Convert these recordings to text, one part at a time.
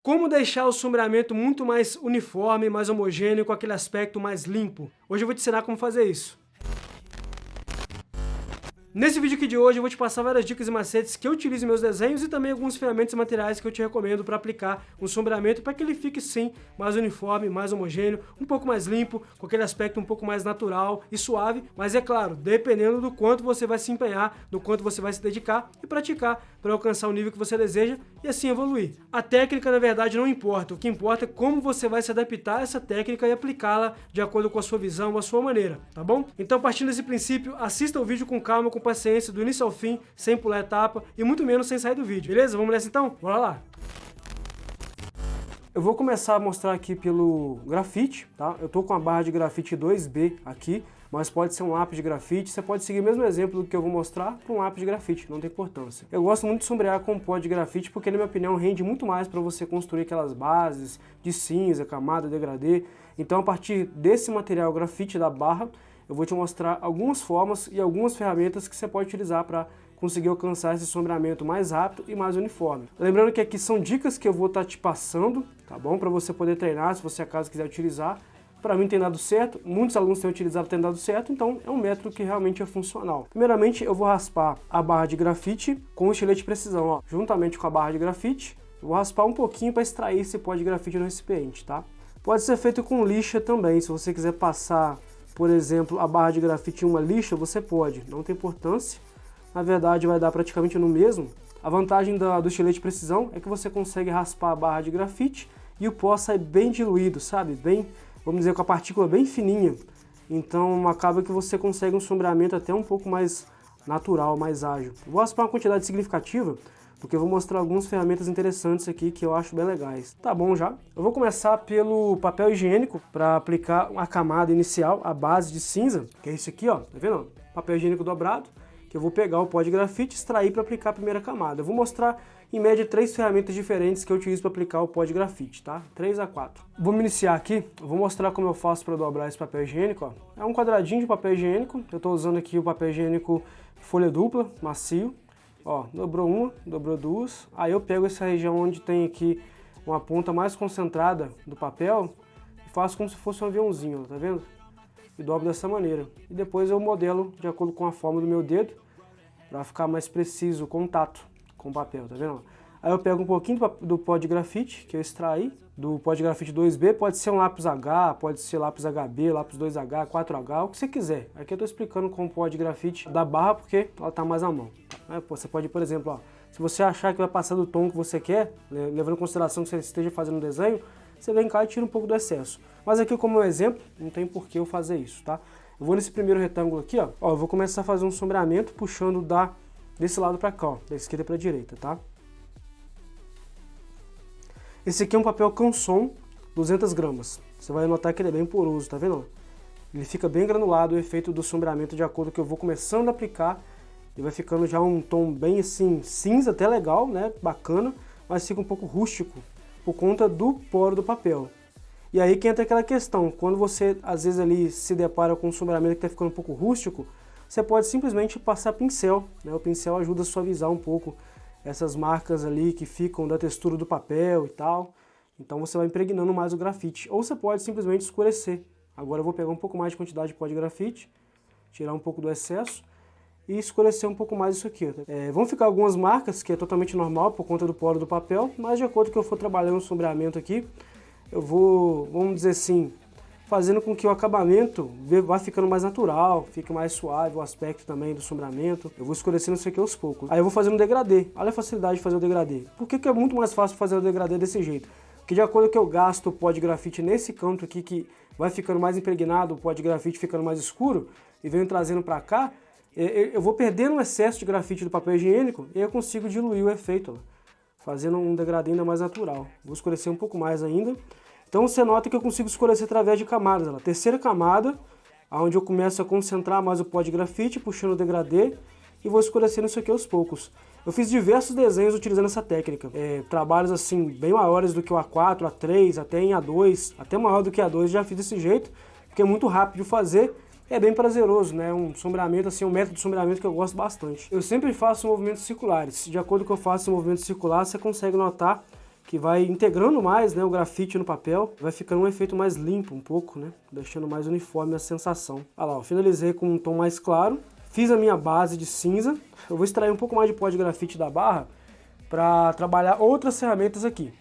Como deixar o sombreamento muito mais uniforme, mais homogêneo, com aquele aspecto mais limpo? Hoje eu vou te ensinar como fazer isso. Nesse vídeo aqui de hoje eu vou te passar várias dicas e macetes que eu utilizo em meus desenhos e também alguns ferramentas e materiais que eu te recomendo para aplicar um sombreamento para que ele fique sim mais uniforme, mais homogêneo, um pouco mais limpo, com aquele aspecto um pouco mais natural e suave, mas é claro, dependendo do quanto você vai se empenhar, do quanto você vai se dedicar e praticar para alcançar o nível que você deseja e assim evoluir. A técnica na verdade não importa, o que importa é como você vai se adaptar a essa técnica e aplicá-la de acordo com a sua visão, a sua maneira, tá bom? Então partindo desse princípio, assista o vídeo com calma, com paciência, do início ao fim, sem pular etapa e muito menos sem sair do vídeo, beleza? Vamos nessa então? Bora lá! Eu vou começar a mostrar aqui pelo grafite, tá? Eu tô com a barra de grafite 2B aqui, mas pode ser um lápis de grafite, você pode seguir o mesmo exemplo do que eu vou mostrar para um lápis de grafite, não tem importância. Eu gosto muito de sombrear com pó de grafite porque, na minha opinião, rende muito mais para você construir aquelas bases de cinza, camada, degradê. Então, a partir desse material grafite da barra, eu vou te mostrar algumas formas e algumas ferramentas que você pode utilizar para conseguir alcançar esse sombreamento mais rápido e mais uniforme. Lembrando que aqui são dicas que eu vou estar te passando, tá bom? Para você poder treinar, se você acaso quiser utilizar. Para mim tem dado certo, muitos alunos têm utilizado e tem dado certo, então é um método que realmente é funcional. Primeiramente eu vou raspar a barra de grafite com o estilete de precisão, ó, juntamente com a barra de grafite. Eu vou raspar um pouquinho para extrair esse pó de grafite no recipiente, tá? Pode ser feito com lixa também, se você quiser passar, por exemplo, a barra de grafite em uma lixa, você pode, não tem importância. Na verdade vai dar praticamente no mesmo. A vantagem do estilete de precisão é que você consegue raspar a barra de grafite e o pó sai bem diluído, sabe? Bem, vamos dizer, com a partícula bem fininha. Então acaba que você consegue um sombreamento até um pouco mais natural, mais ágil. Eu vou raspar uma quantidade significativa, porque eu vou mostrar algumas ferramentas interessantes aqui que eu acho bem legais. Tá bom já? Eu vou começar pelo papel higiênico para aplicar a camada inicial, a base de cinza, que é esse aqui, ó, tá vendo? Papel higiênico dobrado, que eu vou pegar o pó de grafite e extrair para aplicar a primeira camada. Eu vou mostrar em média 3 ferramentas diferentes que eu utilizo para aplicar o pó de grafite, tá? 3 a 4. Vamos iniciar aqui, eu vou mostrar como eu faço para dobrar esse papel higiênico, ó. É um quadradinho de papel higiênico, eu estou usando aqui o papel higiênico folha dupla, macio. Ó, dobrou uma, dobrou duas, aí eu pego essa região onde tem aqui uma ponta mais concentrada do papel e faço como se fosse um aviãozinho, ó, tá vendo? E dobro dessa maneira. E depois eu modelo de acordo com a forma do meu dedo, para ficar mais preciso o contato com o papel, tá vendo? Aí eu pego um pouquinho do pó de grafite, que eu extraí, do pó de grafite 2B, pode ser um lápis H, pode ser lápis HB, lápis 2H, 4H, o que você quiser. Aqui eu tô explicando com o pó de grafite da barra, porque ela tá mais à mão. Aí, você pode, por exemplo, ó, se você achar que vai passar do tom que você quer, levando em consideração que você esteja fazendo um desenho, você vem cá e tira um pouco do excesso. Mas aqui como exemplo, não tem por que eu fazer isso, tá? Eu vou nesse primeiro retângulo aqui, ó, eu vou começar a fazer um sombreamento puxando desse lado pra cá, ó, da esquerda pra direita, tá? Esse aqui é um papel Canson, 200 gramas. Você vai notar que ele é bem poroso, tá vendo? Ele fica bem granulado, o efeito do sombreamento de acordo com que eu vou começando a aplicar. Ele vai ficando já um tom bem assim, cinza, até legal, né? Bacana, mas fica um pouco rústico por conta do poro do papel. E aí que entra aquela questão, quando você às vezes ali se depara com um sombreamento que está ficando um pouco rústico, você pode simplesmente passar pincel, né? O pincel ajuda a suavizar um pouco essas marcas ali que ficam da textura do papel e tal. Então você vai impregnando mais o grafite. Ou você pode simplesmente escurecer. Agora eu vou pegar um pouco mais de quantidade de pó de grafite, tirar um pouco do excesso e escurecer um pouco mais isso aqui. Vão ficar algumas marcas que é totalmente normal por conta do poro do papel, mas de acordo com que eu for trabalhando o sombreamento aqui, eu vou, vamos dizer assim, fazendo com que o acabamento vá ficando mais natural, fique mais suave, o aspecto também do sombreamento. Eu vou escurecendo isso aqui aos poucos. Aí eu vou fazendo um degradê. Olha a facilidade de fazer o degradê. Por que é muito mais fácil fazer o degradê desse jeito? Porque de acordo com que eu gasto o pó de grafite nesse canto aqui, que vai ficando mais impregnado, o pó de grafite ficando mais escuro, e venho trazendo para cá, eu vou perdendo o excesso de grafite do papel higiênico e eu consigo diluir o efeito, ó, fazendo um degradê ainda mais natural. Vou escurecer um pouco mais ainda. Então você nota que eu consigo escurecer através de camadas. A terceira camada, onde eu começo a concentrar mais o pó de grafite, puxando o degradê, e vou escurecendo isso aqui aos poucos. Eu fiz diversos desenhos utilizando essa técnica. Trabalhos assim, bem maiores do que o A4, A3, até em A2, até maior do que A2, já fiz desse jeito, porque é muito rápido de fazer. É bem prazeroso, né? Um sombreamento, assim, um método de sombreamento que eu gosto bastante. Eu sempre faço movimentos circulares. De acordo com que eu faço esse movimento circular, você consegue notar que vai integrando mais, né, o grafite no papel, vai ficando um efeito mais limpo um pouco, né, deixando mais uniforme a sensação. Olha lá, eu finalizei com um tom mais claro, fiz a minha base de cinza, eu vou extrair um pouco mais de pó de grafite da barra para trabalhar outras ferramentas aqui.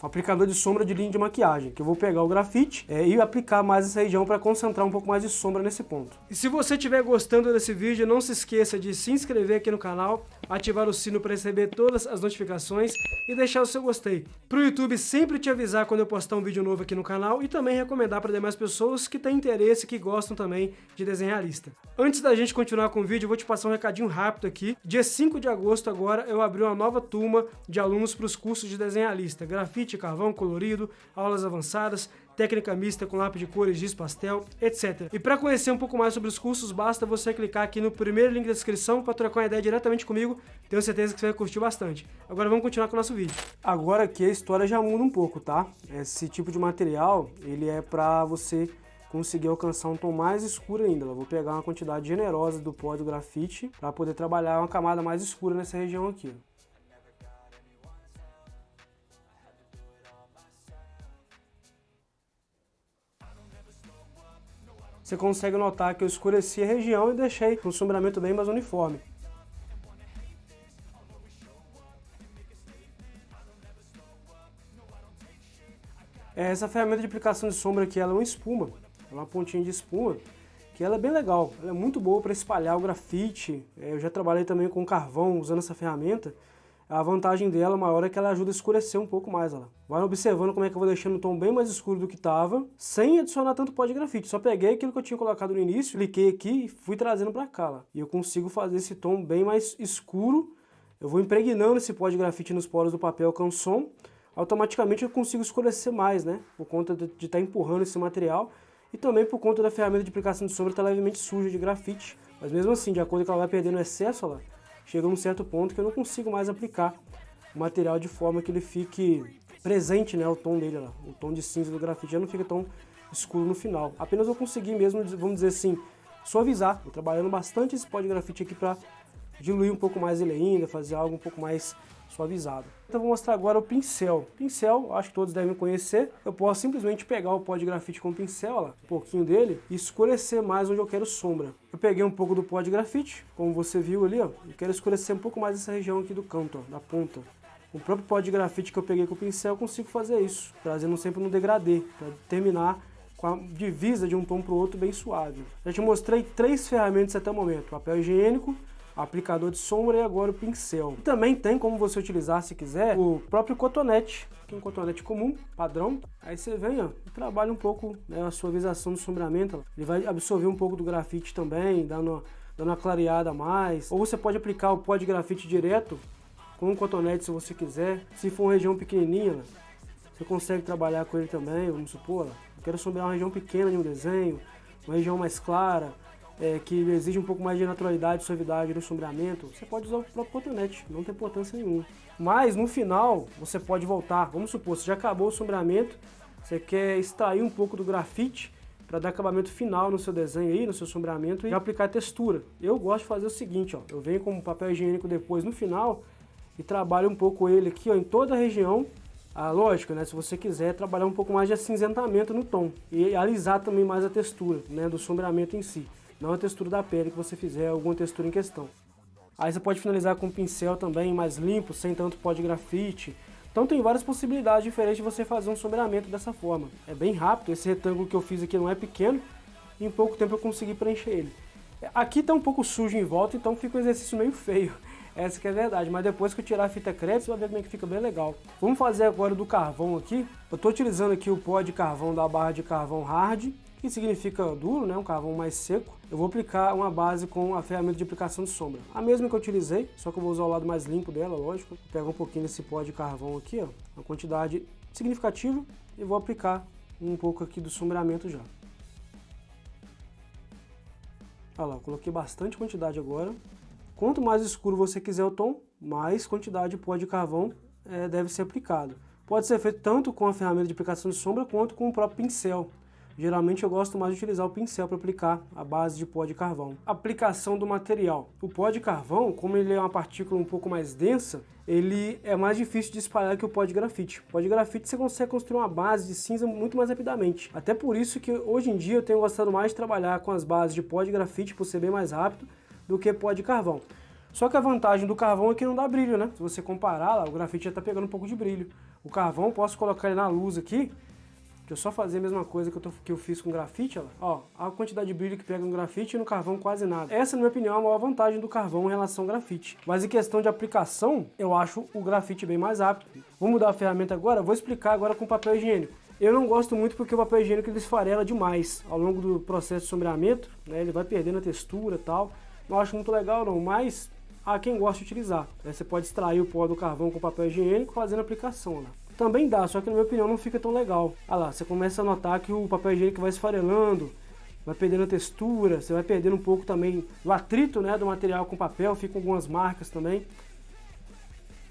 Um aplicador de sombra de linha de maquiagem, que eu vou pegar o grafite e aplicar mais essa região para concentrar um pouco mais de sombra nesse ponto. E se você estiver gostando desse vídeo, não se esqueça de se inscrever aqui no canal, ativar o sino para receber todas as notificações e deixar o seu gostei. Para o YouTube sempre te avisar quando eu postar um vídeo novo aqui no canal e também recomendar para demais pessoas que têm interesse e que gostam também de desenho realista. Antes da gente continuar com o vídeo, eu vou te passar um recadinho rápido aqui. Dia 5 de agosto agora eu abri uma nova turma de alunos para os cursos de desenho realista, grafite, carvão colorido, aulas avançadas, técnica mista com lápis de cores, giz pastel, etc. E para conhecer um pouco mais sobre os cursos, basta você clicar aqui no primeiro link da descrição para trocar uma ideia diretamente comigo. Tenho certeza que você vai curtir bastante. Agora vamos continuar com o nosso vídeo. Agora aqui a história já muda um pouco, tá? Esse tipo de material, ele é para você conseguir alcançar um tom mais escuro ainda. Eu vou pegar uma quantidade generosa do pó do grafite para poder trabalhar uma camada mais escura nessa região aqui. Você consegue notar que eu escureci a região e deixei um sombreamento bem mais uniforme. Essa ferramenta de aplicação de sombra aqui, ela é uma espuma, ela é uma pontinha de espuma, que ela é bem legal, ela é muito boa para espalhar o grafite. Eu já trabalhei também com carvão usando essa ferramenta. A vantagem dela maior é que ela ajuda a escurecer um pouco mais. Ela vai observando como é que eu vou deixando o tom bem mais escuro do que estava, sem adicionar tanto pó de grafite. Só peguei aquilo que eu tinha colocado no início, cliquei aqui e fui trazendo para cá. Lá. E eu consigo fazer esse tom bem mais escuro. Eu vou impregnando esse pó de grafite nos poros do papel canson. Automaticamente eu consigo escurecer mais, né? Por conta de estar empurrando esse material. E também por conta da ferramenta de aplicação de sombra estar levemente suja de grafite. Mas mesmo assim, de acordo com que ela vai perdendo excesso, ó lá, chega a um certo ponto que eu não consigo mais aplicar o material de forma que ele fique presente, né, o tom dele lá. O tom de cinza do grafite já não fica tão escuro no final. Apenas eu consegui mesmo, vamos dizer assim, suavizar. Estou trabalhando bastante esse pó de grafite aqui para diluir um pouco mais ele ainda, fazer algo um pouco mais suavizado. Então eu vou mostrar agora o pincel. Pincel, acho que todos devem conhecer. Eu posso simplesmente pegar o pó de grafite com o pincel, ó, um pouquinho dele, e escurecer mais onde eu quero sombra. Eu peguei um pouco do pó de grafite, como você viu ali, ó, e quero escurecer um pouco mais essa região aqui do canto, ó, da ponta. O próprio pó de grafite que eu peguei com o pincel, eu consigo fazer isso, trazendo sempre no degradê, para terminar com a divisa de um tom para o outro bem suave. Já te mostrei 3 ferramentas até o momento: papel higiênico, aplicador de sombra e agora o pincel. E também tem como você utilizar, se quiser, o próprio cotonete, que é um cotonete comum, padrão. Aí você vem, ó, e trabalha um pouco, né, a suavização do sombreamento. Ó. Ele vai absorver um pouco do grafite também, dando uma clareada a mais. Ou você pode aplicar o pó de grafite direto com um cotonete se você quiser. Se for uma região pequenininha, né, você consegue trabalhar com ele também, vamos supor. Ó, eu quero sombrear uma região pequena de um desenho, uma região mais clara, que exige um pouco mais de naturalidade e suavidade no sombreamento, você pode usar o próprio cotonete, não tem importância nenhuma. Mas no final, você pode voltar, vamos supor, você já acabou o sombreamento, você quer extrair um pouco do grafite para dar acabamento final no seu desenho aí, no seu sombreamento e aplicar textura. Eu gosto de fazer o seguinte, ó, eu venho com o papel higiênico depois no final e trabalho um pouco ele aqui, ó, em toda a região. Lógico, né, se você quiser trabalhar um pouco mais de acinzentamento no tom e alisar também mais a textura, né, do sombreamento em si. Não a textura da pele que você fizer, alguma textura em questão. Aí você pode finalizar com um pincel também mais limpo, sem tanto pó de grafite. Então tem várias possibilidades diferentes de você fazer um sombreamento dessa forma. É bem rápido, esse retângulo que eu fiz aqui não é pequeno, e em pouco tempo eu consegui preencher ele. Aqui tá um pouco sujo em volta, então fica um exercício meio feio. Essa que é a verdade, mas depois que eu tirar a fita crepe, você vai ver como é que fica bem legal. Vamos fazer agora do carvão aqui. Eu estou utilizando aqui o pó de carvão da barra de carvão hard, que significa duro, né, um carvão mais seco. Eu vou aplicar uma base com a ferramenta de aplicação de sombra. A mesma que eu utilizei, só que eu vou usar o lado mais limpo dela, lógico. Vou pegar um pouquinho desse pó de carvão aqui, ó, uma quantidade significativa, e vou aplicar um pouco aqui do sombreamento já. Olha lá, eu coloquei bastante quantidade agora. Quanto mais escuro você quiser o tom, mais quantidade de pó de carvão deve ser aplicado. Pode ser feito tanto com a ferramenta de aplicação de sombra quanto com o próprio pincel. Geralmente eu gosto mais de utilizar o pincel para aplicar a base de pó de carvão. Aplicação do material. O pó de carvão, como ele é uma partícula um pouco mais densa, ele é mais difícil de espalhar que o pó de grafite. O pó de grafite você consegue construir uma base de cinza muito mais rapidamente. Até por isso que hoje em dia eu tenho gostado mais de trabalhar com as bases de pó de grafite, por ser bem mais rápido, do que pó de carvão. Só que a vantagem do carvão é que não dá brilho, né? Se você comparar lá, o grafite já tá pegando um pouco de brilho. O carvão, eu posso colocar ele na luz aqui, que eu só fazer a mesma coisa que eu fiz com grafite, ó a quantidade de brilho que pega no grafite e no carvão quase nada. Essa, na minha opinião, é a maior vantagem do carvão em relação ao grafite. Mas em questão de aplicação, eu acho o grafite bem mais rápido. Vou mudar a ferramenta agora, vou explicar agora com papel higiênico. Eu não gosto muito porque o papel higiênico ele esfarela demais ao longo do processo de sombreamento, né? Ele vai perdendo a textura e tal. Não acho muito legal não, mas há quem gosta de utilizar. Você pode extrair o pó do carvão com papel higiênico fazendo aplicação lá. Também dá, só que na minha opinião não fica tão legal. Olha lá, você começa a notar que o papel higiênico vai esfarelando, vai perdendo a textura, você vai perdendo um pouco também do atrito, né, do material com papel, ficam algumas marcas também.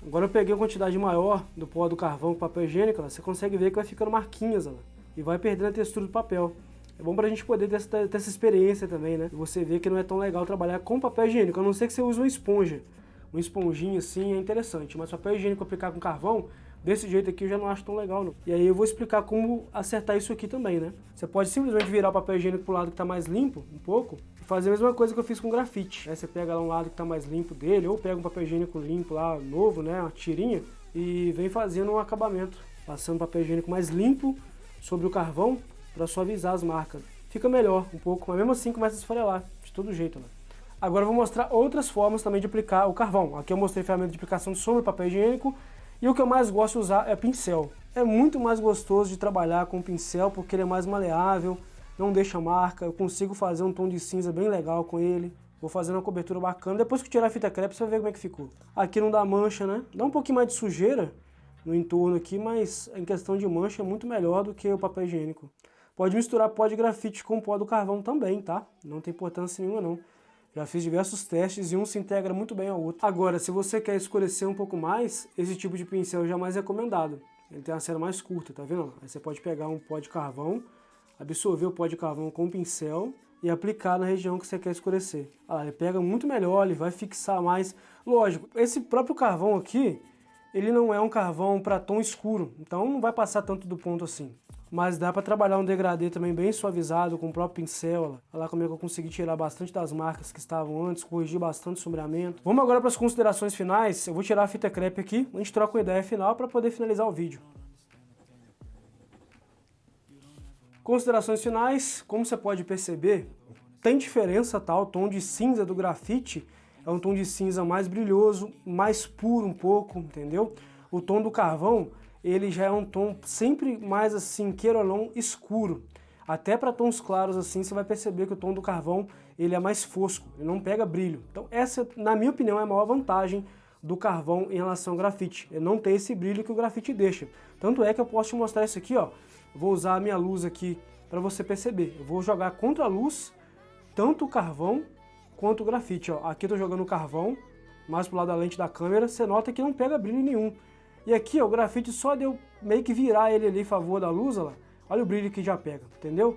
Agora eu peguei uma quantidade maior do pó do carvão com papel higiênico, lá, você consegue ver que vai ficando marquinhas, lá, e vai perdendo a textura do papel. É bom pra gente poder ter essa experiência também, né? Você vê que não é tão legal trabalhar com papel higiênico, a não ser que você use uma esponja. Uma esponjinha assim é interessante, mas papel higiênico aplicar com carvão, desse jeito aqui eu já não acho tão legal não. E aí eu vou explicar como acertar isso aqui também, né? Você pode simplesmente virar o papel higiênico pro lado que tá mais limpo, um pouco, e fazer a mesma coisa que eu fiz com grafite. Aí você pega lá um lado que tá mais limpo dele, ou pega um papel higiênico limpo lá, novo, né? Uma tirinha, e vem fazendo um acabamento, passando papel higiênico mais limpo sobre o carvão, para suavizar as marcas. Fica melhor um pouco, mas mesmo assim começa a esfarelar, de todo jeito, né? Agora eu vou mostrar outras formas também de aplicar o carvão. Aqui eu mostrei a ferramenta de aplicação de sombra, papel higiênico, e o que eu mais gosto de usar é pincel. É muito mais gostoso de trabalhar com pincel porque ele é mais maleável, não deixa marca, eu consigo fazer um tom de cinza bem legal com ele. Vou fazendo uma cobertura bacana, depois que tirar a fita crepe você vai ver como é que ficou. Aqui não dá mancha, né? Dá um pouquinho mais de sujeira no entorno aqui, mas em questão de mancha é muito melhor do que o papel higiênico. Pode misturar pó de grafite com pó do carvão também, tá? Não tem importância nenhuma não. Já fiz diversos testes e um se integra muito bem ao outro. Agora, se você quer escurecer um pouco mais, esse tipo de pincel já é mais recomendado. Ele tem uma cera mais curta, tá vendo? Aí você pode pegar um pó de carvão, absorver o pó de carvão com o pincel e aplicar na região que você quer escurecer. Ah, ele pega muito melhor, ele vai fixar mais. Lógico, esse próprio carvão aqui, ele não é um carvão para tom escuro, então não vai passar tanto do ponto assim. Mas dá para trabalhar um degradê também bem suavizado com o próprio pincel. Olha lá como é que eu consegui tirar bastante das marcas que estavam antes, corrigir bastante o sombreamento. Vamos agora para as considerações finais. Eu vou tirar a fita crepe aqui, a gente troca uma ideia final para poder finalizar o vídeo. Considerações finais, como você pode perceber, tem diferença, tá? O tom de cinza do grafite é um tom de cinza mais brilhoso, mais puro um pouco, entendeu? O tom do carvão ele já é um tom sempre mais assim, queira ou não, escuro. Até para tons claros assim, você vai perceber que o tom do carvão ele é mais fosco, ele não pega brilho. Então essa, na minha opinião, é a maior vantagem do carvão em relação ao grafite. Ele não tem esse brilho que o grafite deixa. Tanto é que eu posso te mostrar isso aqui, ó. Eu vou usar a minha luz aqui para você perceber. Eu vou jogar contra a luz, tanto o carvão quanto o grafite, ó. Aqui eu tô jogando o carvão, mais pro lado da lente da câmera, você nota que não pega brilho nenhum. E aqui, ó, o grafite só de eu meio que virar ele ali em favor da luz, olha o brilho que já pega, entendeu?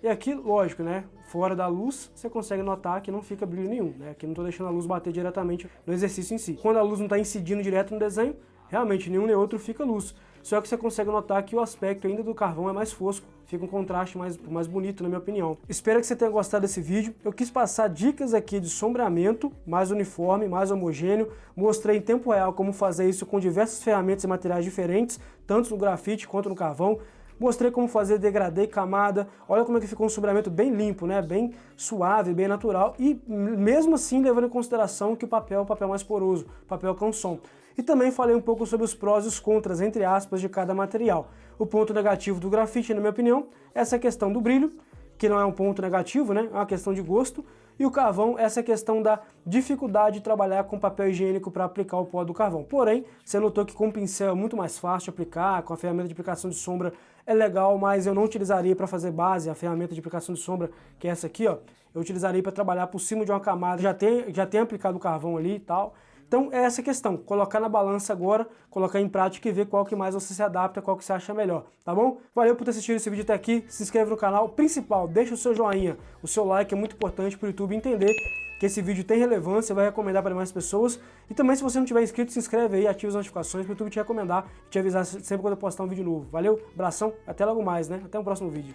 E aqui, lógico, né, fora da luz, você consegue notar que não fica brilho nenhum, né? Aqui não estou deixando a luz bater diretamente no exercício em si. Quando a luz não está incidindo direto no desenho, realmente nenhum nem outro fica luz. Só que você consegue notar que o aspecto ainda do carvão é mais fosco, fica um contraste mais bonito, na minha opinião. Espero que você tenha gostado desse vídeo. Eu quis passar dicas aqui de sombreamento, mais uniforme, mais homogêneo. Mostrei em tempo real como fazer isso com diversas ferramentas e materiais diferentes, tanto no grafite quanto no carvão. Mostrei como fazer degradê e camada. Olha como é que ficou um sombreamento bem limpo, né? Bem suave, bem natural. E mesmo assim levando em consideração que o papel é o papel mais poroso, papel canson. E também falei um pouco sobre os prós e os contras, entre aspas, de cada material. O ponto negativo do grafite, na minha opinião, é essa questão do brilho, que não é um ponto negativo, né? É uma questão de gosto. E o carvão, essa questão da dificuldade de trabalhar com papel higiênico para aplicar o pó do carvão. Porém, você notou que com o pincel é muito mais fácil de aplicar, com a ferramenta de aplicação de sombra é legal, mas eu não utilizaria para fazer base, a ferramenta de aplicação de sombra, que é essa aqui, ó. Eu utilizaria para trabalhar por cima de uma camada, já tem aplicado o carvão ali e tal. Então é essa questão, colocar na balança agora, colocar em prática e ver qual que mais você se adapta, qual que você acha melhor, tá bom? Valeu por ter assistido esse vídeo até aqui, se inscreve no canal, principal, deixa o seu joinha, o seu like é muito importante para o YouTube entender que esse vídeo tem relevância, vai recomendar para mais pessoas. E também, se você não tiver inscrito, se inscreve aí, ativa as notificações para o YouTube te recomendar e te avisar sempre quando eu postar um vídeo novo. Valeu, abração, até logo mais, né? Até o próximo vídeo.